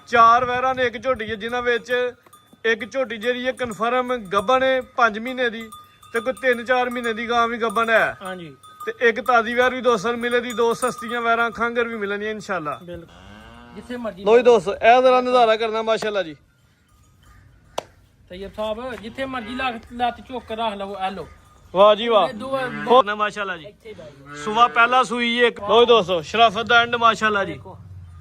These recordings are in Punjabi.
चार वैरां ने एक झोटी है जिन्हां विच एक झोटी जिहड़ी है कन्फर्म गब्बन है 5 महीने दी ते कोई 3-4 महीने दी गां भी गब्बन है। हाँ जी ते एक ताजी वैर भी दोस्तों मिले दी, 2 सस्तियां वैरां खंगर भी मिलनी इंशाल्लाह। बिल्कुल जिथे मर्जी लो जी दोस्तों ए जरा नज़ारा करना माशाल्लाह जी। तैयब साहब जिथे मर्जी लत चुक रख लो ए लो वाह जी वाह माशाल्लाह जी। सुबह पहला सुई एक लो जी दोस्तों शराफत दा एंड माशाल्लाह जी।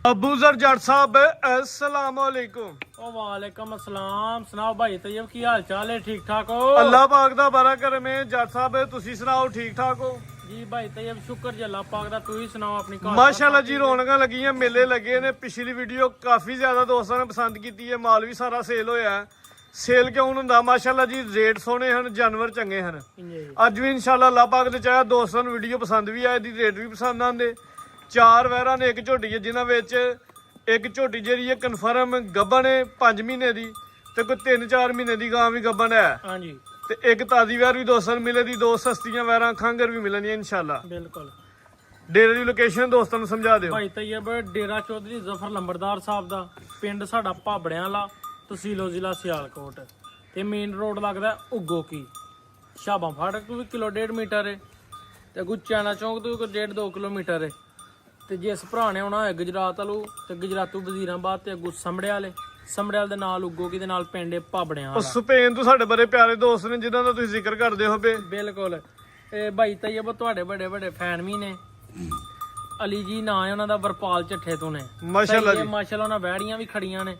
अबू जर जट साहब अस्सलाम वालेकुम। वालेकुम अस्सलाम। सुनाओ भाई तैयब की हाल चाल है? ठीक ठाक हो? अल्लाह पाक दा बड़ा करम है जट साहब, तुसी सुनाओ ठीक ठाक हो? जी भाई तैयब शुक्र जी अल्लाह पाक दा, तू ही सुनाओ अपनी घर माशाल्लाह जी। रौनकां लगियां, मेले लगे ने। पिछली वीडियो काफी ज्यादा दोस्तों ने पसंद की है, माल भी सारा सेल होया है। सेल क्यों हुंदा माशाल्लाह जी, रेट सोहने हन, जानवर चंगे हन। अज भी इंशाल्लाह अल्लाह पाक ने चाहे दोस्तों ने वीडियो पसंद भी आए, दी रेट भी पसंद आंदे। चार वैरां ने एक झोटी है जिन्हां विच एक झोटी जिहड़ी है कन्फर्म गब्बन है 5 महीने दी ते कोई 3-4 महीने दी गां भी गब्बन है। हाँ जी ते एक ताजी वैर भी दोस्तों ने मिले दी, 2 सस्तियां वैरां खंगर भी मिलनी इंशाल्लाह। बिल्कुल। डेरे दी लोकेशन दोस्तों ने समझा दिओ। भाई तैयब डेरा चौधरी जफर लंबरदार साहब दा पिंड साडा भाबड़ियां वाला, तहसीलो जिला सियालकोट ते मेन रोड लगदा उग्गो की। शाबा फाटक तो भी 1.5 मीटर है ते अगू चैना चौंक तो 1.5-2 किलोमीटर है। ते जिस भरा ने आना है गुजरात वालू ते गुजरातू वजीराबाद ते अगू समड़े वाले दे नाल उग्गो की दे नाल पिंड भाबड़ियां वाला। स्पेन तो साडे बड़े प्यारे दोस्त ने जिन्हां दा तुसीं जिक्र करदे हो बे। बिल्कुल भाई तैयब तुहाडे बड़े बड़े फैन भी ने। अली जी ना है उन्हां दा, वरपाल झट्ठे तो ने माशाल्लाह जी। माशाल्लाह उन्हां वैड़ियां भी खड़ियां ने,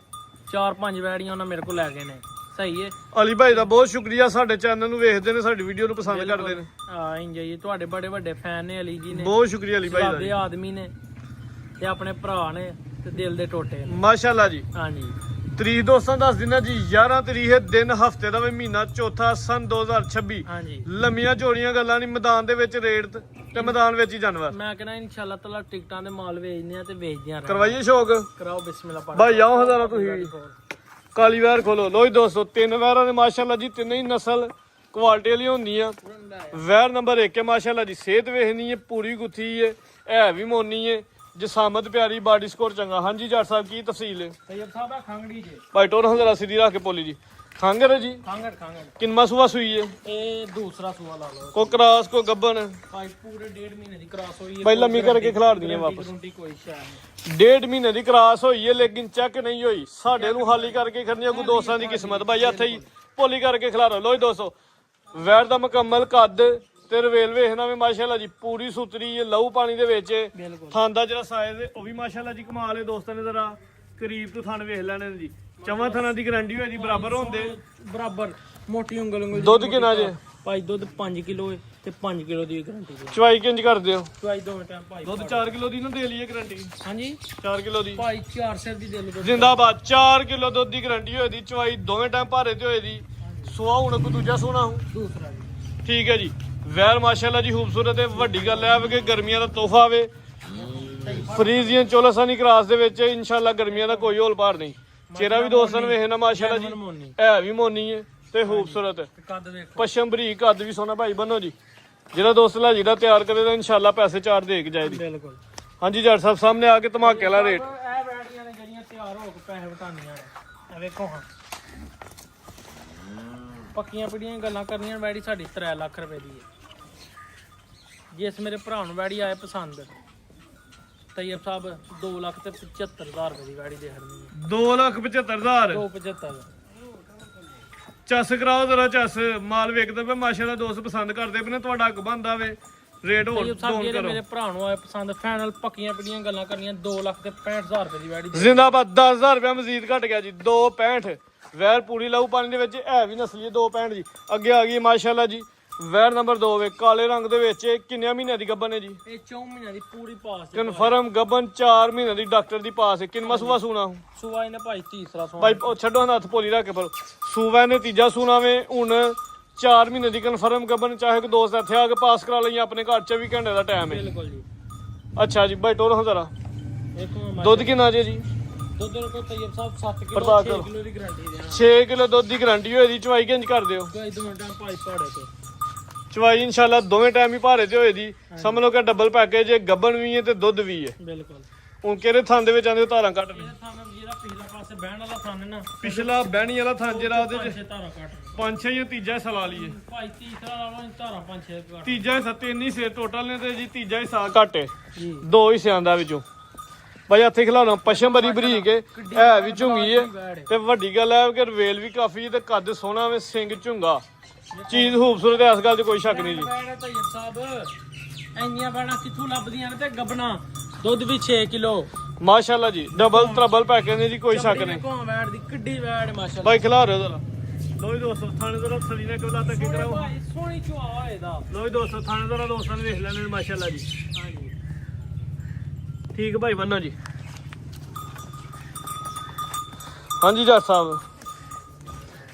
4-5 वैड़ियां उन्हां मेरे को लै गए ने। सही है अली भाई दा बहुत शुक्रिया, साडे चैनल नूं वेखदे ने, साडी वीडियो नूं पसंद करदे ने। हां इंज जी तुहाडे बड़े बड़े फैन ने अली जी ने, बहुत शुक्रिया अली भाई सादे दा आदमी ने ते अपने भरा ने ते दिल दे टोटे ने। माशाल्लाह जी। हां जी तरीक दोस्तों दस दिना जी 11 तरीक है, दिन हफ्ते दा महीना चौथा सन 2026। हां जी लंबियां चौड़ियां गल्लां नहीं, मैदान दे विच रेट ते मैदान विच ही जानवर। मैं कहना इंशाल्लाह ताला टिकटां दे माल वेचने आ ते वेचदे आ। करवाइए शौक कराओ बिस्मिल्लाह पढ़ भाई आओ हज़ारा तुसीं काली वैर खोलो। लो जी दोस्तों 3 वैरां ने माशाल्लाह जी, तीनों ही नस्ल क्वालिटी वाली होंदियां। वैर नंबर 1 है माशाल्लाह जी, सेहत वेखनी है पूरी गुत्थी है भी मोनी है, जसामत प्यारी, बॉडी स्कोर चंगा। हाँ जी जट साहब की तफसील है? तैयब साहब है खांगड़ी जे भाई टोर हज़ारा सीधी रख के बोली जी। खांगर है जी, खांगड़ किन्ना सुबह सुई है? ए दूसरा सुआ ला लो। को क्रॉस को गब्बन भाई पूरे 1.5 महीने दी क्रॉस हुई है। भाई लम्मी करके खिलाड़ दी है वापस। गारंटी कोई शय नहीं। 1.5 महीने की क्रॉस हुई है लेकिन चेक नहीं हुई, साडे नूं हाली करके खड़नी है। कोई दोस्तां दी किस्मत भाई हत्थे ही भोली करके खिलारो। लो जी दोस्तों वैर दा मुकम्मल कद ते रवेल वेखना भी माशाल्लाह जी, पूरी सुतरी है, लहू पानी दे विच। थान दा जेड़ा साइज है ओ भी माशाल्लाह जी कमाल है। दोस्तां ने जरा करीब तो थान वेख लैणे जी, चवां थाना दी गारंटी होई दी बराबर होंदे बराबर मोटी उंगल दुध किन्ना जे? भाई दुध 5 किलो है ते 5 किलो दी गारंटी है। चवाई किंज कर दियो? चवाई दो टाइम भाई दुध 4 किलो दी ना दे लईए गारंटी? हां जी 4 किलो दी भाई 4 सिर दी दे लो जिंदाबाद। 4 किलो दुध दी गारंटी होई दी, चवाई दोवें टाइम भारे ते होई दी। सुआ हुण कोई दूजा सोना हूं दूसरा जी। ठीक है जी। वैर माशाल्लाह जी खूबसूरत है, वड्डी गल है कि गर्मियां दा तोहफा वे। फ्रीजियन चोलसानी क्रॉस दे विच इंशाल्लाह गर्मियां दा कोई होल भार नहीं। चेहरा भी दोस्तों ने वेखना माशाल्लाह जी, है भी मोनी है ते खूबसूरत है। कद देखो पश्चिम बरीक कद भी सोना भाई बनो जी। जेड़ा दोस्त लाजीड़ा तैयार करे तो इंशाल्लाह पैसे 4 दे के जाएगी। बिल्कुल। हाँ जी जट साहब सामने आके धमाके वाला रेट। ए बैटियां ने ਜਿਹੜੀਆਂ ਤਿਆਰ ਹੋ ਕੇ ਪੈਸੇ ਵਟਾਨੀਆਂ ਨੇ ਇਹ ਵੇਖੋ ਹਾਂ ਪੱਕੀਆਂ ਪੜੀਆਂ ਗੱਲਾਂ ਕਰਨੀਆਂ। ਵੈੜੀ ਸਾਡੀ 3 ਲੱਖ ਰੁਪਏ ਦੀ ਹੈ। ਜਿਸ ਮੇਰੇ ਭਰਾ ਨੂੰ ਵੈੜੀ ਆਏ ਪਸੰਦ ਤੈयब ਸਾਹਿਬ 2,75,000 ਰੁਪਏ ਦੀ ਵੈੜੀ ਦੇ ਖੜਨੀ ਹੈ। 2,75,000 275 ਚੱਸ ਕਰਾਓ ਜਰਾ ਚੱਸ, ਮਾਲ ਵੇਖਦੇ ਪਏ ਮਾਸ਼ਾਅੱਲਾ, ਦੋਸਤ ਪਸੰਦ ਕਰਦੇ ਪਏ ਨੇ, ਤੁਹਾਡਾ ਹੱਕ ਬਣਦਾ ਵੇ ਰੇਟ ਹੋਰ ਤੈयब ਸਾਹਿਬ ਡਾਊਨ ਜਿਹੜੇ ਕਰੋ। ਮੇਰੇ ਭਰਾ ਨੂੰ ਆਏ ਪਸੰਦ ਫਾਈਨਲ ਪੱਕੀਆਂ ਪੜੀਆਂ ਗੱਲਾਂ ਕਰਨੀਆਂ 2,65,000 ਰੁਪਏ ਦੀ ਵੈੜੀ। ਜ਼ਿੰਦਾਬਾਦ। 10,000 ਰੁਪਏ ਮਜ਼ੀਦ ਘਟ ਗਿਆ ਜੀ। 2,65 ਵੈਰ ਪੂਰੀ ਲਾਊ ਪਾਣੀ ਦੇ ਵਿੱਚ, ਹੈ ਵੀ ਨਸਲੀ 2,65 ਜੀ। ਅੱਗੇ ਆ ਗਈ ਮਾਸ਼ਾਅੱਲਾ ਜੀ ਵੈਰ ਨੰਬਰ 2 ਵੇ ਕਾਲੇ ਰੰਗ ਦੇ ਵਿੱਚ। ਕਿੰਨੇ ਮਹੀਨਿਆਂ ਦੀ ਗੱਬਨ ਹੈ ਜੀ? ਇਹ 4 ਮਹੀਨਿਆਂ ਦੀ ਪੂਰੀ ਪਾਸ ਹੈ। ਕਨਫਰਮ ਗੱਬਨ 4 ਮਹੀਨਿਆਂ ਦੀ ਡਾਕਟਰ ਦੀ ਪਾਸ ਹੈ। ਕਿੰਨਾ ਸੂਆ ਸੂਣਾ ਸੁਆ ਇਹਨੇ ਭਾਈ ਤੀਸਰਾ ਸੁਆ। ਭਾਈ ਉਹ ਛੱਡੋ ਹੱਥ ਭੋਲੀ ਰੱਖ ਕੇ ਪਰ ਸੂਵਾ ਨੇ ਤੀਜਾ ਸੂਣਾ ਵੇ। ਹੁਣ 4 ਮਹੀਨੇ ਦੀ ਕਨਫਰਮ ਗੱਬਨ, ਚਾਹੇ ਕੋਈ ਦੋਸਤ ਇੱਥੇ ਆ ਕੇ ਪਾਸ ਕਰਾ ਲਈ ਆਪਣੇ ਘਰ 24 ਘੰਟੇ ਦਾ ਟਾਈਮ ਹੈ। ਬਿਲਕੁਲ ਜੀ। ਅੱਛਾ ਜੀ ਭਾਈ ਟੋਰ ਹਜ਼ਾਰਾ ਇੱਕ ਦੁੱਧ ਕਿੰਨਾ ਜੇ ਜੀ? ਦੁੱਧ ਕੋ ਤੈयब ਸਾਹਿਬ 7 ਕਿਲੋ ਪਰਦਾ 6 ਕਰੋ। ਕਿਲੋ ਦੀ ਗਾਰੰਟੀ ਦੇਣਾ। 6 ਕਿਲੋ ਦੁੱਧ ਦੀ ਗਾਰੰਟੀ ਹੋਏ ਦੀ। ਚਵਾਈ ਕਿੰਜ ਕਰ ਦਿਓ? ਗਾਈ ਦੋ ਮਿੰਟਾਂ ਭਾਈ ਪਾੜੇ ਤੇ ਚਵਾਈ ਇੰਸ਼ਾਅੱਲਾ ਦੋਵੇਂ ਟਾਈਮ ਹੀ ਭਾਰੇ ਤੇ ਹੋਏ ਦੀ। ਸਮਝ ਲਓ ਕਿ ਡਬਲ ਪੈਕੇਜ ਹੈ, ਗੱਬਨ ਵੀ ਹੈ ਤੇ ਦੁੱਧ ਵੀ ਹੈ। ਬਿਲਕੁਲ। ਹੁਣ ਕਿਹੜੇ ਥਾਂ ਦੇ ਵਿੱਚ ਆਂਦੇ ਧਾਰਾਂ ਕੱਟ ਇਹ ਥਾਂ ਜਿਹੜਾ ਪਿਛਲਾ ਪਾਸੇ ਬਹਿਣ ਵਾਲਾ ਥਾਂ ਨਾ ਪਿਛਲਾ ਬਹਿਣੀ ਵਾਲਾ ਥਾਂ ਜਿਹੜਾ ਉਹਦੇ ਚ ਧਾਰਾਂ ਕੱਟ 5-6 ਜਾਂ ਤੀਜਾ ਹਿੱਸਾ ਲਾ ਲਈਏ ਭਾਈ ਤੀਸਰਾ ਲਾ ਲਓ ਧਾਰਾਂ 5-6 ਕੱਟ ਤੀਜਾ ਹਿੱਸਾ 3 ਹਿੱਸੇ ਟੋਟਲ ਨੇ ਤੇ ਜੀ ਤੀਜਾ ਹਿੱਸਾ ਘੱਟ ਹੈ ਜੀ 2 ਹਿੱਸਿਆਂ ਦਾ ਵਿੱਚੋਂ ਭਾਈ ਇੱਥੇ ਖਿਲਾਉਣਾ ਪਸ਼ਮ ਬਰੀ ਬਰੀਕ ਹੈ ਵੀ ਝੁੰਗੀ ਹੈ ਤੇ ਵੱਡੀ ਗੱਲ ਹੈ ਕਿ ਰਵੇਲ ਵੀ ਕਾਫੀ ਹੈ ਤੇ ਕੱਦ ਸੋਹਣਾ ਵੇ ਸਿੰਘ ਝੁੰਗਾ ਚੀਜ਼ ਖੂਬਸੂਰਤ ਹੈ, ਇਸ ਗੱਲ 'ਚ ਕੋਈ ਸ਼ੱਕ ਨਹੀਂ ਜੀ। ਤੈਯਬ ਸਾਹਿਬ ਇੰਨੀਆਂ ਬੈਣਾ ਕਿੱਥੋਂ ਲੱਭਦੀਆਂ ਨੇ ਤੇ ਗੱਬਣਾ ਦੁੱਧ ਵੀ 6 ਕਿਲੋ ਮਾਸ਼ਾਅੱਲਾ ਜੀ ਡਬਲ ਟਰਬਲ ਪੈਕੇਜ ਨੇ ਜੀ ਕੋਈ ਸ਼ੱਕ ਨਹੀਂ। ਕੋਂ ਵੈੜ ਦੀ ਕਿੱਡੀ ਵੈੜ ਮਾਸ਼ਾਅੱਲਾ ਭਾਈ ਖਿਲਾ ਰਹੇ ਜ਼ਰਾ ਲੋ ਜੀ ਦੋਸਤੋ ਥਾਣੇ ਜ਼ਰਾ ਥਲੀ ਨੇ ਕਿਉਂ ਤੱਕ ਕਰਾਓ ਭਾਈ ਸੋਹਣੀ ਚੁਆ ਹੋਏ ਦਾ ਲੋ ਜੀ ਦੋਸਤੋ ਥਾਣੇ ਜ਼ਰਾ ਦੋਸਤਾਂ ਨੇ ਵੇਖ ਲੈਣੇ ਮਾਸ਼ਾਅੱਲਾ ਜੀ। ਹਾਂਜੀ ਠੀਕ ਭਾਈ ਬੰਨੋ ਜੀ। ਹਾਂਜੀ ਜੱਟ ਸਾਹਿਬ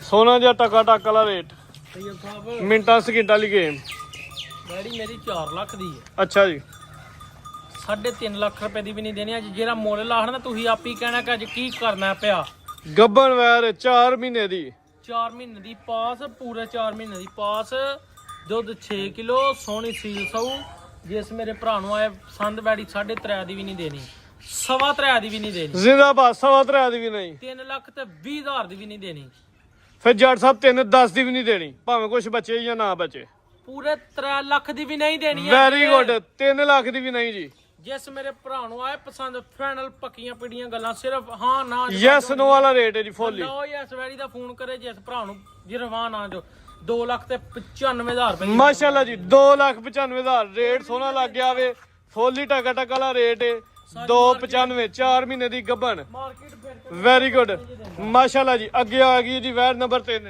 ਸੋਨਾ ਜਿਹਾ ਟਕਾ ਟਕ ਵਾਲਾ ਰੇਟ ਤੈਯਬ ਸਾਹਿਬ ਮਿੰਟਾਂ ਸਕਿੰਟਾਂ ਵਾਲੀ ਗੇਮ ਵੈੜੀ ਮੇਰੀ 4 ਲੱਖ ਦੀ ਹੈ ਅੱਛਾ ਜੀ 3.5 ਲੱਖ ਰੁਪਏ ਦੀ ਵੀ ਨਹੀਂ ਦੇਣੀ ਅੱਜ ਜਿਹੜਾ ਮੁੱਲ ਲਾਹਣਾ ਨਾ ਤੁਸੀਂ ਆਪ ਹੀ ਕਹਿਣਾ ਕਿ ਅੱਜ ਕੀ ਕਰਨਾ ਪਿਆ ਗੱਬਣ ਵੈਰ 4 ਮਹੀਨੇ ਦੀ 4 ਮਹੀਨੇ ਦੀ ਪਾਸ ਪੂਰੇ 4 ਮਹੀਨੇ ਦੀ ਪਾਸ ਦੁੱਧ 6 ਕਿਲੋ ਸੋਹਣੀ ਸੀਲ ਸਊ ਜਿਸ ਮੇਰੇ ਭਰਾ ਨੂੰ ਆਏ ਸੰਦ ਵੈੜੀ 3.5 ਦੀ ਵੀ ਨਹੀਂ ਦੇਣੀ 3.25 ਦੀ ਵੀ ਨਹੀਂ ਦੇਣੀ ਜ਼ਿੰਦਾਬਾਦ 3.25 ਦੀ ਵੀ ਨਹੀਂ 3 ਲੱਖ ਤੇ 20,000 ਦੀ ਵੀ ਨਹੀਂ ਦੇਣੀ ਫਿਰ ਜੱਟ ਸਾਹਿਬ 3.10 ਦੀ ਵੀ ਨਹੀਂ ਦੇਣੀ ਭਾਵੇਂ ਕੁਝ ਬਚੇ ਜਾਂ ਨਾ ਬਚੇ ਪੂਰੇ 3 ਲੱਖ ਦੀ ਵੀ ਨਹੀਂ ਦੇਣੀ ਵੈਰੀ ਗੁੱਡ 3 ਲੱਖ ਦੀ ਵੀ ਨਹੀਂ ਜੀ ਜਿਸ ਮੇਰੇ ਭਰਾ ਨੂੰ ਆਏ ਪਸੰਦ ਫਾਈਨਲ ਪੱਕੀਆਂ ਪੀੜੀਆਂ ਗੱਲਾਂ ਸਿਰਫ ਹਾਂ ਨਾ ਯੈਸ ਨੋ ਵਾਲਾ ਰੇਟ ਹੈ ਜੀ ਫੁੱਲੀ ਲਓ ਯੈਸ ਵੈਰੀ ਦਾ ਫੋਨ ਕਰੇ ਜਿਸ ਭਰਾ ਨੂੰ ਜਿਰਵਾ ਨਾ ਜੋ 2 ਲੱਖ ਤੇ 95,000 ਰੁਪਏ ਮਾਸ਼ਾਅੱਲਾ ਜੀ 2,95,000 ਰੇਟ ਸੋਹਣਾ ਲੱਗ ਗਿਆ ਵੇ ਫੁੱਲੀ ਟਕਾ ਟਕ ਵਾਲਾ ਰੇਟ ਹੈ 295 4 ਮਹੀਨੇ ਦੀ ਗੱਬਣ ਮਾਰਕੀਟ ਫਿਰ ਵੈਰੀ ਗੁੱਡ ਮਾਸ਼ਾਅੱਲਾ ਜੀ ਅੱਗੇ ਆ ਗਈ ਜੀ ਵੈਰ ਨੰਬਰ 3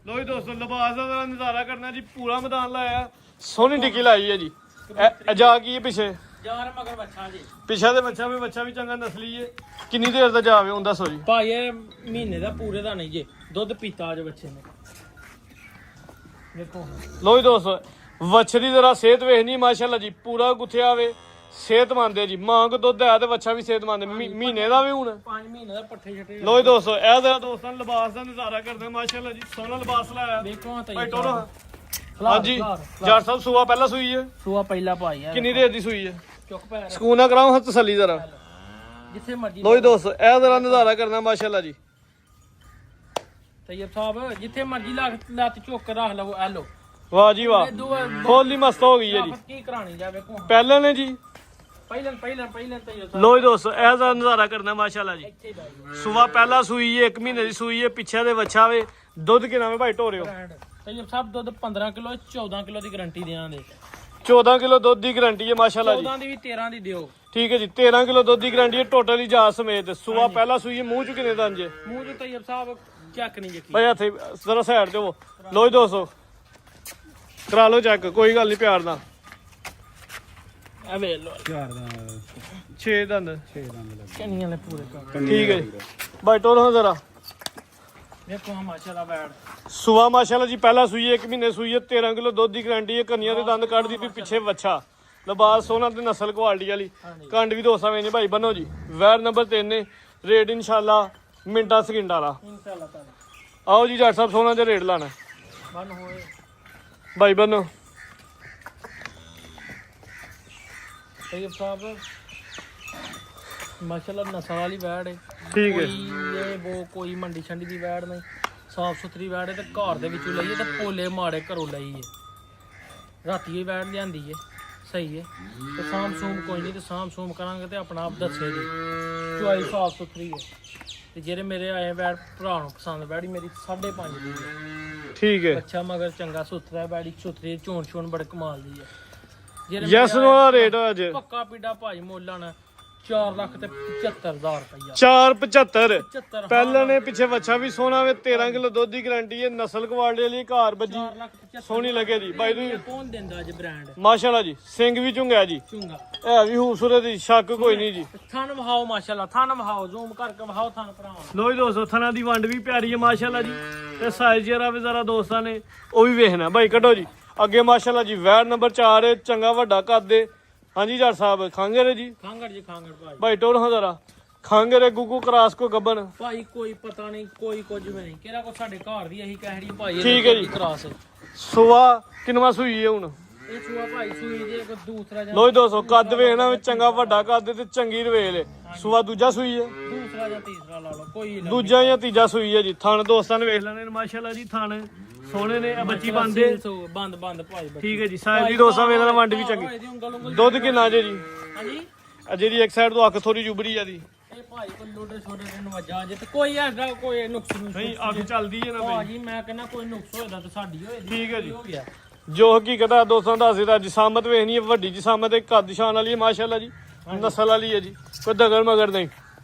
ਲੋ ਜੀ ਦੋਸਤੋ ਲਿਬਾਸ ਦਾ ਜ਼ਰਾ ਨਜ਼ਾਰਾ ਕਰਨਾ ਜੀ ਪੂਰਾ ਮੈਦਾਨ ਲਾਇਆ ਸੋਹਣੀ ਟਿੱਕੀ ਲਾਈ ਹੈ ਜੀ ਅਜਾ ਕੀ ਹੈ ਪਿੱਛੇ ਯਾਰ ਮਗਰ ਬੱਚਾ ਜੀ ਪਿੱਛਾ ਦੇ ਬੱਚਾ ਵੀ ਚੰਗਾ ਨਸਲੀ ਹੈ ਕਿੰਨੀ ਦੇਰ ਦਾ ਜਾਵੇ ਹੁਣ ਦੱਸੋ ਜੀ ਭਾਈ ਇਹ ਮਹੀਨੇ ਦਾ ਪੂਰੇ ਦਾ ਨਹੀਂ ਜੇ ਦੁੱਧ ਪੀਤਾ ਅੱਜ ਬੱਚੇ ਨੇ ਦੇਖੋ ਲੋ ਜੀ ਦੋਸਤੋ ਵੱਛਰੀ ਜ਼ਰਾ ਸਿਹਤ ਵੇਖਣੀ ਮਾਸ਼ਾਅੱਲਾ ਜੀ ਪੂਰਾ ਗੁੱਥਿਆ ਵੇ ਸਿਹਤਮੰਦ ਹੈ ਜੀ ਮਾਂ ਕੋ ਦੁੱਧ ਹੈ ਤੇ ਬੱਚਾ ਵੀ ਸਿਹਤਮੰਦ ਮਹੀਨੇ ਦਾ ਵੀ ਹੁਣ 5 ਮਹੀਨੇ ਦਾ ਪੱਠੇ ਛੱਟੇ ਲੋ ਜੀ ਦੋਸਤੋ ਇਹ ਜ਼ਰਾ ਦੋਸਤਾਂ ਨੂੰ ਲਿਬਾਸ ਦਾ ਨਜ਼ਾਰਾ ਕਰਦੇ ਮਾਸ਼ਾਅੱਲਾ ਜੀ ਸੋਹਣਾ ਲਿਬਾਸ ਲਾਇਆ ਦੇਖੋ ਤਾਂ ਭਾਈ ਟੋਰੋ ਹਾਂਜੀ ਜੱਟ ਸਾਹਿਬ ਸੂਆ ਪਹਿਲਾਂ ਸੂਈ ਹੈ ਸੂਆ ਪਹਿਲਾ ਭਾਈ ਹੈ ਕਿੰਨੀ ਦੇਰ ਦੀ ਸੂਈ ਹੈ ਚੁੱਕ ਪੈ ਸਕੂਨ ਨਾ ਕਰਾਓ ਹੱਥ ਤਸੱਲੀ ਜ਼ਰਾ ਜਿੱਥੇ ਮਰਜੀ ਲੋ ਜੀ ਦੋਸਤੋ ਇਹ ਜ਼ਰਾ ਨਜ਼ਾਰਾ ਕਰਨਾ ਮਾਸ਼ਾਅੱਲਾ ਜੀ ਤੈਯਬ ਸਾਹਿਬ ਜਿੱਥੇ ਮਰਜੀ ਲੱਤ ਚੁੱਕ ਰੱਖ ਲਵੋ ਐ ਲੋ ਵਾਹ ਜੀ ਵਾਹ ਫੁੱਲੀ ਮਸਤ ਹੋ ਗਈ ਹੈ ਜੀ ਕੀ ਕਰਾਣੀ ਜਾਵੇ ਕੋ ਪਹਿਲਾਂ ਨੇ ਜੀ ਪਹਿਲਾਂ ਤੈਯਬ ਸਾਹਿਬ ਲੋ ਜੀ ਦੋਸਤੋ ਇਹ ਜ਼ਰਾ ਨਜ਼ਾਰਾ ਕਰਨਾ ਮਾਸ਼ਾਅੱਲਾ ਜੀ ਇੱਥੇ ਬਾਈ ਸੂਆ ਪਹਿਲਾਂ ਸੂਈ ਹੈ 1 ਮਹੀਨੇ ਦੀ ਸੂਈ ਹੈ ਪਿੱਛੇ ਦੇ ਬੱਚਾ ਵੇ ਦੁੱਧ ਕਿੰਨਾ ਵੇ ਭਾਈ ਢੋਰਿਓ ਤੈਯਬ ਸਾਹਿਬ ਦੁੱਧ 15 ਕਿਲੋ 14 ਕਿਲੋ ਦੀ ਗਾਰੰਟੀ ਦੇਵਾਂਗੇ 14 ਕਿਲੋ ਦੁੱਧ ਦੀ ਗਾਰੰਟੀ ਹੈ ਮਾਸ਼ਾਅੱਲਾ ਜੀ 14 ਦੀ ਵੀ 13 ਦੀ ਦਿਓ ਠੀਕ ਹੈ ਜੀ 13 ਕਿਲੋ ਦੁੱਧ ਦੀ ਗਾਰੰਟੀ ਹੈ ਟੋਟਲ ਹੀ ਜਾ ਸਮੇਤ ਸੂਆ ਪਹਿਲਾਂ ਸੂਈ ਹੈ ਮੂੰਹ ਚ ਕਿੰਨੇ ਦੰਦ ਜੇ ਮੂੰਹ ਚ ਤੈਯਬ ਸਾਹਿਬ ਚੱਕ ਨਹੀਂ ਜਕੀ ਭਾਈ ਇੱਥੇ ਜ਼ਰਾ ਸਾਈਡ ਤੇ ਹੋ ਲੋ ਜੀ ਦੋਸਤੋ ਕਰਾ ਲਓ ਚੈੱਕ ਕੋਈ ਗੱਲ ਨਹੀਂ ਪਿਆਰ ਨਾਲ ਆ ਵੇ ਲੋ 6 ਦੰਦ ਕੰਨੀਆਂ ਲੈ ਪੂਰੇ ਕਰ ਠੀਕ ਹੈ ਜੀ ਭਾਈ ਟੋਰੋ ਜ਼ਰਾ ਦੇਖੋ ਮਾਸ਼ਾਅੱਲਾ ਬੈੜ ਸੂਆ ਮਾਸ਼ਾਅੱਲਾ ਜੀ ਪਹਿਲਾਂ ਸੂਈ ਹੈ 1 ਮਹੀਨੇ ਸੂਈ ਹੈ 13 ਕਿਲੋ ਦੁੱਧ ਦੀ ਗਾਰੰਟੀ ਹੈ ਕੰਨੀਆਂ ਦੇ ਦੰਦ ਕੱਢਦੀ ਵੀ ਪਿੱਛੇ ਵੱਛਾ ਲਿਬਾਸ ਸੋਹਣਾ ਤੇ ਨਸਲ ਕੁਆਲਿਟੀ ਵਾਲੀ ਕੰਡ ਵੀ ਦੋਸਤਾਂ ਵੇਨੇ ਭਾਈ ਬੰਨੋ ਜੀ ਵੈਰ ਨੰਬਰ 3 ਨੇ ਰੇਟ ਇਨਸ਼ਾਅੱਲਾ ਮਿੰਟਾਂ ਸਕਿੰਟਾਂ ਵਾਲਾ ਇਨਸ਼ਾਅੱਲਾ ਤਾਲਾ ਆਓ ਜੀ ਜੱਟ ਸਾਹਿਬ ਸੋਹਣਾ ਜਿਹਾ ਰੇਟ ਲਾਣਾ ਬਨ ਹੋਏ ਭਾਈ ਬੰਨੋ ਤੈਯਬ ਸਾਹਿਬ ਮਾਸ਼ਾਅੱਲਾ ਨਸਲ ਵਾਲੀ ਵੈੜ ਹੈ ਠੀਕ ਹੈ ਕੋਈ ਇਹ ਉਹ ਕੋਈ ਮੰਡੀ ਛੰਡੀ ਦੀ ਵੈੜ ਨਹੀਂ ਸਾਫ ਸੁਥਰੀ ਵੈੜ ਹੈ ਤੇ ਘਰ ਦੇ ਵਿੱਚੋਂ ਲਈਏ ਤੇ ਭੋਲੇ ਮਾੜੇ ਘਰੋਂ ਲਈ ਹੈ ਰਾਤੀ ਹੀ ਵੈੜ ਲਿਆਂਦੀ ਹੈ ਸਹੀ ਹੈ ਤੇ ਸਾਮ ਸੂਮ ਕੋਈ ਨਹੀਂ ਤੇ ਸਾਮ ਸੂਮ ਕਰਾਂਗੇ ਤੇ ਆਪਣਾ ਆਪ ਦੱਸੇ ਜੀ ਚੁਆਈ ਸਾਫ ਸੁਥਰੀ ਹੈ ਤੇ ਜਿਹੜੇ ਮੇਰੇ ਆਏ ਵੈੜ ਭਰਾ ਨੂੰ ਪਸੰਦ ਵੈੜੀ ਮੇਰੀ 5.5 ਦੀ ਹੈ ਠੀਕ ਹੈ ਅੱਛਾ ਮਗਰ ਚੰਗਾ ਸੁਥਰਾ ਵੈੜੀ ਸੁਥਰੀ ਝੋਣ ਛੋਣ ਬੜੇ ਕਮਾਲ ਦੀ ਹੈ ਜਿਹੜੇ ਯੈਸ ਨੋ ਦਾ ਰੇਟ ਅੱਜ ਪੱਕਾ ਪੀੜਾ ਭਾਈ ਮੋਲਾਂ 4 ਲੱਖ ਤੇ 75,000 ਰੁਪਇਆ 475 75 ਪਹਿਲਾਂ ਨੇ ਪਿੱਛੇ ਵੱਛਾ ਵੀ ਸੋਹਣਾ ਵੇ 13 ਕਿਲੋ ਦੁੱਧ ਦੀ ਗਾਰੰਟੀ ਹੈ ਨਸਲ ਕੁਆਲਿਟੀ ਵਾਲੀ ਘਰ ਬੱਜੀ 4 ਲੱਖ 75 ਸੋਹਣੀ ਲੱਗੇ ਜੀ ਭਾਈ ਤੁਸੀਂ ਕੌਣ ਦਿੰਦਾ ਅੱਜ ਬ੍ਰਾਂਡ ਮਾਸ਼ਾਅੱਲਾ ਜੀ ਸਿੰਘ ਵੀ ਚੁੰਗਿਆ ਜੀ ਚੁੰਗਾ ਇਹ ਵੀ ਖੂਬਸੂਰਤ ਜੀ ਸ਼ੱਕ ਕੋਈ ਨਹੀਂ ਜੀ ਥਣ ਵਹਾਓ ਮਾਸ਼ਾਅੱਲਾ ਥਣ ਵਹਾਓ ਜ਼ੂਮ ਕਰਕੇ ਵਹਾਓ ਥਣ ਭਰਾਵਾਂ ਲੋ ਜੀ ਦੋਸਤੋ ਥਣਾ ਦੀ ਵੰਡ ਵੀ ਪਿਆਰੀ ਹੈ ਮਾਸ਼ਾਅੱਲਾ ਜੀ ਤੇ ਸਾਈਜ਼ ਜਿਹੜਾ ਵੀ ਜ਼ਰਾ ਦੋਸਤਾਂ ਨੇ ਉਹ ਵੀ ਵੇਖਣਾ ਭਾਈ ਕੱਢੋ ਜੀ ਅੱਗੇ ਮਾਸ਼ਾਅੱਲਾ ਜੀ ਵੈਰ ਨੰਬਰ 4 ਹੈ ਚੰਗਾ ਵੱਡਾ ਕੱਦ ਦੇ ਹਾਂਜੀ ਜੱਟ ਸਾਹਿਬ ਖਾਂਗੇ ਜੀ ਖਾਂਗੜ ਜੀ ਖਾਂਗੜ ਭਾਈ ਭਾਈ ਟੋਰ ਹਾਂ ਜ਼ਰਾ ਖਾਂਗੇ ਰੇ ਗੁੱਗੂ ਕਰਾਸ ਕੋ ਗੱਬਨ ਭਾਈ ਕੋਈ ਪਤਾ ਨਹੀਂ ਕੋਈ ਕੁਝ ਵੀ ਨਹੀਂ ਕਿਹੜਾ ਕੋ ਸਾਡੇ ਘਰ ਦੀ ਅਸੀਂ ਕਹਿੜੀ ਭਾਈ ਠੀਕ ਹੈ ਜੀ। ਕਰਾਸ ਸੁਆ ਕਿੰਨਵਾ ਸੂਈ ਹੈ ਹੁਣ ਇਹ ਸੂਆ ਭਾਈ ਸੂਈ ਜੇ ਇੱਕ ਦੂਸਰਾ ਜਾਂ ਲੋ ਜੀ ਦੋਸਤੋ ਕੱਦ ਵੇਖਣਾ ਵੀ ਚੰਗਾ ਵੱਡਾ ਕੱਦ ਤੇ ਚੰਗੀ ਰਵੇਲ ਹੈ। ਸੂਆ ਦੂਜਾ ਸੂਈ ਹੈ, ਦੂਸਰਾ ਜਾਂ ਤੀਸਰਾ ਲਾ ਲਓ ਕੋਈ ਨਾ। ਦੂਜਾ ਜਾਂ ਤੀਜਾ ਸੂਈ ਹੈ ਜੀ। ਥਣ ਦੋਸਤਾਂ ਨੇ ਵੇਖ ਲੈਣੇ ਨੇ ਮਾਸ਼ਾਅੱਲਾ ਜੀ, ਥਣ ਸੋਹਣੇ ਨੇ। ਇਹ ਬੱਚੀ ਬੰਦੇ ਬੰਦ ਭਾਈ ਬੱਚੀ। ਠੀਕ ਹੈ ਜੀ। ਸਾਈਜ਼ ਦੀ ਦੋਸਤਾਂ ਵੇਖ ਲੈਣਾ, ਵੰਡ ਵੀ ਚੰਗੀ। ਦੁੱਧ ਕਿੰਨਾ ਜੇ ਜੀ? ਹਾਂਜੀ ਆ ਜਿਹੜੀ ਇੱਕ ਸਾਈਡ ਤੋਂ ਅੱਖ ਥੋੜੀ ਜੁਬੜੀ ਆ ਦੀ, ਇਹ ਭਾਈ ਕੋ ਲੋਡੇ ਛੋਟੇ ਨੇ ਨਵਾਜਾ ਜੇ ਤੇ ਕੋਈ ਐਸਾ ਕੋਈ ਨੁਕਸ ਨਹੀਂ ਅੱਖ ਚੱਲਦੀ ਹੈ ਨਾ ਬਈ। ਭਾਜੀ ਮੈਂ ਕਹਿੰਦਾ ਕੋਈ ਨੁਕਸ ਹੋਏਦਾ ਤੇ ਸਾਡੀ ਹੋਏਦੀ। ਠੀਕ ਹੈ ਜੀ। ਹੋ ਗਿਆ ਜੋ ਹਕੀਕਤ ਹੈ ਦੋਸਤਾਂ ਦੱਸਦੇ ਤਾਂ ਜਿਸਾਮਤ ਵੇਖਣੀ ਹੈ, ਵੱਡੀ ਜਿਸਾਮਤ ਹੈ, ਕੱਦ ਸ਼ਾਨ ਵਾਲੀ ਹੈ ਮਾਸ਼ਾਅੱਲਾ ਜੀ, ਨਸਲ ਵਾਲੀ ਹੈ ਜੀ, ਕੋਈ ਦਗੜ ਮਗਰ ਨਹੀਂ।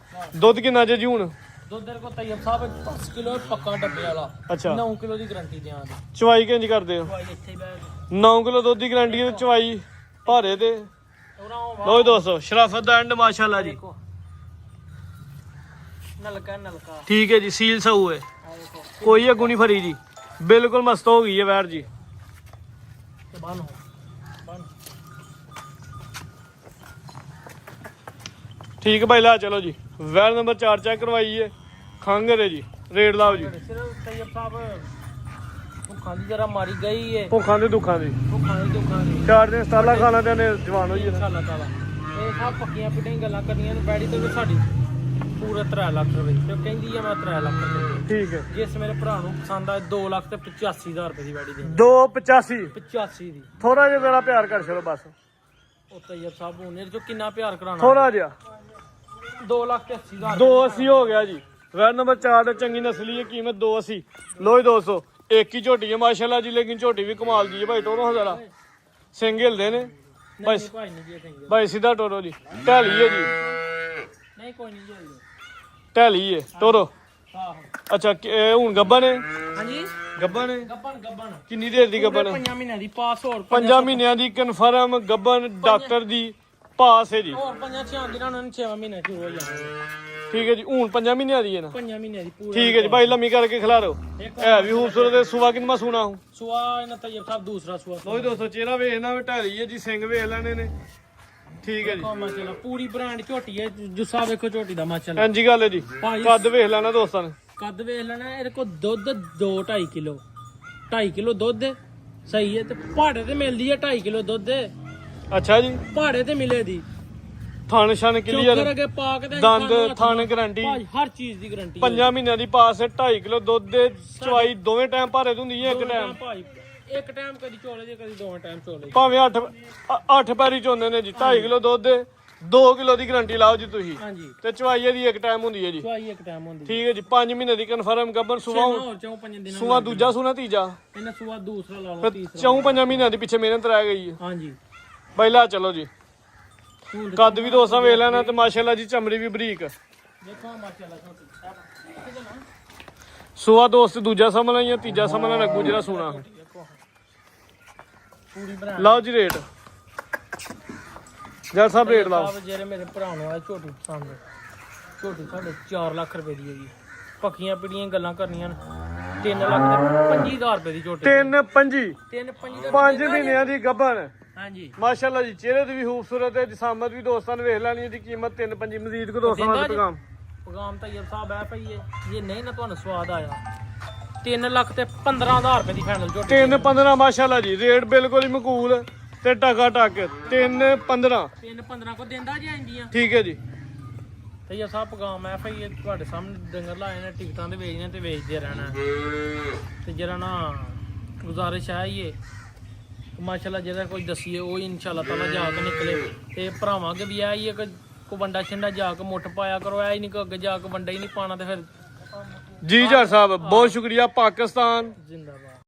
ਦੁੱਧ ਕਿੰਨਾ ਜੇ ਜੀ ਹੁਣ? ਦੁੱਧ ਦੇ ਕੋ ਤੈਯਬ ਸਾਹਿਬ 10 ਕਿਲੋ ਪੱਕਾ ਡੱਬੇ ਵਾਲਾ। ਅੱਛਾ 9 ਕਿਲੋ ਦੀ ਗਾਰੰਟੀ ਦਿਆਂ ਦੀ। ਚਵਾਈ ਕਿੰਜ ਕਰਦੇ ਹੋ? ਭਾਈ ਇੱਥੇ ਬੈਠ 9 ਕਿਲੋ ਦੁੱਧ ਦੀ ਗਾਰੰਟੀ ਤੇ ਚਵਾਈ ਭਾਰੇ ਤੇ। ਉਹਨਾਂ ਲੋ ਦੋਸਤੋ ਸ਼ਰਾਫਤ ਦਾ ਐਂਡ ਮਾਸ਼ਾਅੱਲਾ ਜੀ। ਦੇਖੋ ਨਲਕਾ ਠੀਕ ਹੈ ਜੀ। ਸੀਲ ਸਹੂ ਹੈ, ਆ ਦੇਖੋ ਕੋਈ ਅਗੂ ਨਹੀਂ ਫਰੀ ਜੀ, ਬਿਲਕੁਲ ਮਸਤ ਹੋ ਗਈ ਹੈ ਵੈਰ ਜੀ। ਤੇ ਬੰਨ ਠੀਕ ਭਾਈ ਲਾ ਚਲੋ ਜੀ। ਵੈਰ ਨੰਬਰ 4 ਚੈੱਕ ਕਰਵਾਈਏ। ਖੰਗਰ ਹੈ ਜੀ। ਰੇਟ ਲਾਓ ਜੀ। ਸਿਰਫ ਤੈਯਬ ਸਾਹਿਬ ਭੁੱਖਾਂ ਦੀ ਜਰਾ ਮਾਰੀ ਗਈ ਏ। ਭੁੱਖਾਂ ਦੇ ਦੁੱਖਾਂ ਦੀ ਭੁੱਖਾਂ ਦੀ 4 ਦਿਨ ਸਟਾਲਾ ਖਾਣਾ ਤੇ ਨੇ ਜਵਾਨ ਹੋਈ ਜਾਣਾ। ਅੱਲਾਹ ਤਾਲਾ ਇਹ ਸਭ ਪੱਕੀਆਂ ਪਿੱਟੀਆਂ ਗੱਲਾਂ ਕਰਨੀਆਂ ਨੇ। ਬੈੜੀ ਤੇ ਵੀ ਸਾਡੀ ਪੂਰਾ 3 ਲੱਖ ਰੁਪਏ ਤੇ ਉਹ ਕਹਿੰਦੀ ਆ ਮੈਂ 3 ਲੱਖ ਰੁਪਏ। ਠੀਕ ਹੈ। ਜਿਸ ਮੇਰੇ ਭਰਾ ਨੂੰ ਪਸੰਦ ਆਏ 2 ਲੱਖ ਤੇ 85000 ਰੁਪਏ ਦੀ ਬੈੜੀ ਦੇ 285 85 ਦੀ। ਥੋੜਾ ਜਿਹਾ ਮੇਰਾ ਪਿਆਰ ਕਰ ਛੜੋ ਬਸ। ਉਹ ਤੈਯਬ ਸਾਹਿਬ ਉਹਨੇ ਜੋ ਕਿੰਨਾ ਪਿਆਰ ਕਰਾਣਾ। ਥੋੜਾ ਜਿਹਾ 2 ਲੱਖ ਤੇ 80000 280 ਹੋ ਗਿਆ ਜੀ। ਵੈਰ ਨੰਬਰ 4 ਤੇ ਚੰਗੀ ਨਸਲੀ ਹੈ, ਕੀਮਤ 280। ਲੋ ਜੀ ਦੋਸਤੋ ਇੱਕ ਹੀ ਝੋਟੀ ਹੈ ਮਾਸ਼ਾਅੱਲਾ ਜੀ, ਲੇਕਿਨ ਝੋਟੀ ਵੀ ਕਮਾਲ ਦੀ ਹੈ ਭਾਈ। ਟੋਰੋ ਹਜ਼ਾਰਾ ਸਿੰਘ ਹਿਲਦੇ ਨੇ ਭਾਈ। ਭਾਈ ਨਹੀਂ ਜੀ ਕਹਿੰਗੇ ਭਾਈ ਸਿੱਧਾ ਟੋਰੋ ਜੀ। ਢਾਲੀ ਹੈ ਜੀ, ਨਹੀਂ ਕੋਈ ਨਹੀਂ ਜੀ। ਢਾਲੀ ਹੈ ਟੋਰੋ। ਆਹੋ ਅੱਛਾ ਇਹ ਹੁਣ ਗੱਬਨ ਹੈ? ਹਾਂਜੀ ਗੱਬਨ ਹੈ। ਗੱਬਨ ਕਿੰਨੀ ਦੇਰ ਦੀ ਗੱਬਨ ਹੈ? 5 ਮਹੀਨਿਆਂ ਦੀ ਪਾਸ ਹੋਰ 5 ਮਹੀਨਿਆਂ ਦੀ ਕਨਫਰਮ ਗੱਬਨ ਡਾਕਟਰ ਦੀ ਪਾਸ ਹੈ ਜੀ। ਹੋਰ 5-6 ਦਿਨਾਂ ਨੂੰ 6 ਮਹੀਨੇ ਸ਼ੁਰੂ ਹੋ ਜਾਣਾ। ਠੀਕ ਹੈ ਜੀ। ਹੁਣ 5 ਮਹੀਨਿਆਂ ਦੀ ਹੈ ਨਾ? 5 ਮਹੀਨਿਆਂ ਦੀ ਪੂਰੀ। ਠੀਕ ਹੈ ਜੀ ਭਾਈ, ਲੰਮੀ ਕਰਕੇ ਖਿਲਾਰੋ। ਇਹ ਵੀ ਖੂਬਸੂਰਤ ਹੈ। ਸੁਆ ਕਿੰਨਾ ਸੁਣਾ ਹੂੰ? ਸੁਆ ਇਹਨਾਂ ਤੈਯਬ ਸਾਹਿਬ ਦੂਸਰਾ ਸੁਆ। ਲੋ ਜੀ ਦੋਸਤੋ ਚਿਹਰਾ ਵੇਖਣਾ ਵੀ ਢਾਲੀ ਹੈ ਜੀ, ਸਿੰਘ ਵੇਖ ਲੈਣੇ ਨੇ। ਠੀਕ ਹੈ ਜੀ। ਮਾਸ਼ਾਅੱਲਾ ਪੂਰੀ ਬ੍ਰਾਂਡ ਝੋਟੀ ਹੈ। ਜੁੱਸਾ ਵੇਖੋ ਝੋਟੀ ਦਾ ਮਾਸ਼ਾਅੱਲਾ। ਇੰਜੀ ਗੱਲ ਹੈ ਜੀ। ਭਾਈ ਕੱਦ ਵੇਖ ਲੈਣਾ ਦੋਸਤਾਂ ਨੇ। ਕੱਦ ਵੇਖ ਲੈਣਾ। ਇਹਦੇ ਕੋਲ ਦੁੱਧ 2-2.5 ਕਿਲੋ 2.5 ਕਿਲੋ ਦੁੱਧ ਸਹੀ ਹੈ। ਤੇ ਪਹਾੜੇ ਤੇ ਮਿਲਦੀ ਹੈ 2.5 ਕਿਲੋ ਦੁੱਧ। ਅੱਛਾ ਜੀ। ਪਹਾੜੇ ਤੇ ਮਿਲੇ ਦੀ ਥਣ ਸ਼ਨ ਕਲੀਅਰ, ਚੋਕਰ ਅਗੇ ਪਾ ਕੇ ਤੇ ਦੰਦ ਥਣ ਗਾਰੰਟੀ, ਭਾਈ ਹਰ ਚੀਜ਼ ਦੀ ਗਾਰੰਟੀ। 5 ਮਹੀਨਿਆਂ ਦੀ ਪਾਸ ਹੈ। 2.5 ਕਿਲੋ ਦੁੱਧ ਦੇ ਚਵਾਈ ਦੋਵੇਂ ਟਾਈਮ ਭਾਰੇ ਹੁੰਦੀ ਹੈ। ਇੱਕ ਟਾਈਮ ਭਾਈ ਇੱਕ ਟਾਈਮ ਕਦੀ ਚੋਲੇ ਜੇ ਕਦੀ ਦੋਵੇਂ ਟਾਈਮ ਚੋਲੇ। ਭਾਵੇਂ 8 ਪੈਰੀ ਚੋਂਦੇ ਨੇ ਜੀ। 2.5 ਕਿਲੋ ਦੁੱਧ ਦੇ 2 ਕਿਲੋ ਦੀ ਗਾਰੰਟੀ ਲਾਓ ਜੀ ਤੁਸੀਂ। ਹਾਂਜੀ ਤੇ ਚਵਾਈ ਇਹਦੀ ਇੱਕ ਟਾਈਮ ਹੁੰਦੀ ਹੈ ਜੀ। ਚਵਾਈ ਇੱਕ ਟਾਈਮ ਹੁੰਦੀ। ਠੀਕ ਹੈ ਜੀ। 5 ਮਹੀਨੇ ਦੀ ਕਨਫਰਮ ਗੱਬਨ। ਸੁਆ ਹੋਰ ਚੋਂ 5 ਦਿਨਾਂ ਸੁਆ ਦੂਜਾ ਸੁਣਾ ਤੀਜਾ? ਇਹਨਾਂ ਸੁਆ ਦੂਸਰਾ ਲਾ ਲਓ ਫਿਰ ਤੀਸਰਾ। 4-5 ਮਹੀਨਿਆਂ ਦੀ ਪਿੱਛੇ ਮਿਹਨਤ ਰਹਿ ਗਈ ਹੈ। ਹਾਂਜੀ ਪਹਿਲਾ ਚਲੋ ਜੀ। ਹੁਣ ਕੱਦ ਵੀ ਦੋਸਤਾਂ ਵੇਖ ਲੈਣਾ ਤੇ ਮਾਸ਼ਾਅੱਲਾ ਜੀ ਚਮੜੀ ਵੀ ਬਰੀਕ। ਦੇਖੋ ਮਾਸ਼ਾਅੱਲਾ ਝੋਟੀ। ਸੁਆ ਦੋਸਤ ਦੂਜਾ ਸਮਝਣਾ ਜਾਂ ਤੀਜਾ ਸਮਝਣਾ ਲੱਗੂ ਜਿਹੜਾ ਸੁਣਾ। ਦੇਖੋ ਪੂਰੀ ਬ੍ਰਾਂਡ। ਲਓ ਜੀ ਰੇਟ ਜੱਟ ਸਾਹਿਬ ਰੇਟ ਲਾਓ। ਜਿਹੜੇ ਮੇਰੇ ਭਰਾ ਨੂੰ ਆ ਝੋਟੀ ਪਸੰਦ ਹੈ। ਝੋਟੀ ਸਾਡੇ 4 ਲੱਖ ਰੁਪਏ ਦੀ ਹੈਗੀ। ਪੱਕੀਆਂ ਪਿੜੀਆਂ ਗੱਲਾਂ ਕਰਨੀਆਂ 3 ਲੱਖ ਤੇ 25,000 ਰੁਪਏ ਦੀ ਝੋਟੀ। 3-5 3-5 ਦਾ 5 ਮਹੀਨਿਆਂ ਦੀ ਗੱਬਨ। ਹਾਂਜੀ ਮਾਸ਼ਾਅੱਲਾ ਜੀ ਚਿਹਰੇ ਦੀ ਵੀ ਖੂਬਸੂਰਤ ਹੈ। ਜਿਸਾਮਤ ਵੀ ਦੋਸਤਾਂ ਨੇ ਵੇਖ ਲੈਣੀ। ਇਹਦੀ ਕੀਮਤ 3-5 ਮਜ਼ੀਦ ਕੋ ਦੋਸਤਾਂ ਵਾਸਤੇ ਪੈਗਾਮ। ਪੈਗਾਮ ਤੈਯਬ ਸਾਹਿਬ ਆ ਪਈ ਹੈ। ਜੇ ਨਹੀਂ ਨਾ ਤੁਹਾਨੂੰ ਸਵਾਦ ਆਇਆ 3 ਲੱਖ ਤੇ 15,000 ਰੁਪਏ ਦੀ ਫਾਈਨਲ ਝੋਟੀ। 3-15 ਮਾਸ਼ਾਅੱਲਾ ਜੀ ਰੇਟ ਬਿਲਕੁਲ ਹੀ ਮਕੂਲ ਤੇ ਟਕਾ ਟਕ 3-15। 3-15 ਕੋ ਦਿੰਦਾ ਜੀ ਆਂਦੀਆਂ। ਠੀਕ ਹੈ ਜੀ। ਤੈਯਬ ਸਾਹਿਬ ਪੈਗਾਮ ਆ ਪਈ ਹੈ। ਤੁਹਾਡੇ ਸਾਹਮਣੇ ਡੰਗਰ ਲਾਏ ਨੇ, ਟਿਕਟਾਂ ਤੇ ਵੇਚਣੇ ਤੇ ਵੇਚਦੇ ਰਹਿਣਾ। ਤੇ ਜਿਹੜਾ ਨਾ ਗੁਜ਼ਾਰਿਸ਼ ਹੈ ਇਹ ਮਾਸ਼ਾਅੱਲਾ ਜਿਹੜਾ ਕੋਈ ਦਸੀਏ ਉਹ ਇਨਸ਼ਾਅੱਲਾ ਤਾਲਾ ਜਾ ਕੇ ਨਿਕਲੇ। ਤੇ ਭਰਾਵਾਂ ਅੱਗੇ ਵੀ ਆਈ ਇੱਕ ਕੋ ਵੰਡਾ ਛਿੰਡਾ ਜਾ ਕੇ ਮੁੱਠ ਪਾਇਆ ਕਰੋ। ਐ ਹੀ ਨਹੀਂ ਕਿ ਅੱਗੇ ਜਾ ਕੇ ਵੰਡਾ ਹੀ ਨਹੀਂ ਪਾਣਾ ਤੇ ਫਿਰ ਜੀ ਜੱਟ ਸਾਹਿਬ ਬਹੁਤ ਸ਼ੁਕਰੀਆ। ਪਾਕਿਸਤਾਨ ਜ਼ਿੰਦਾਬਾਦ।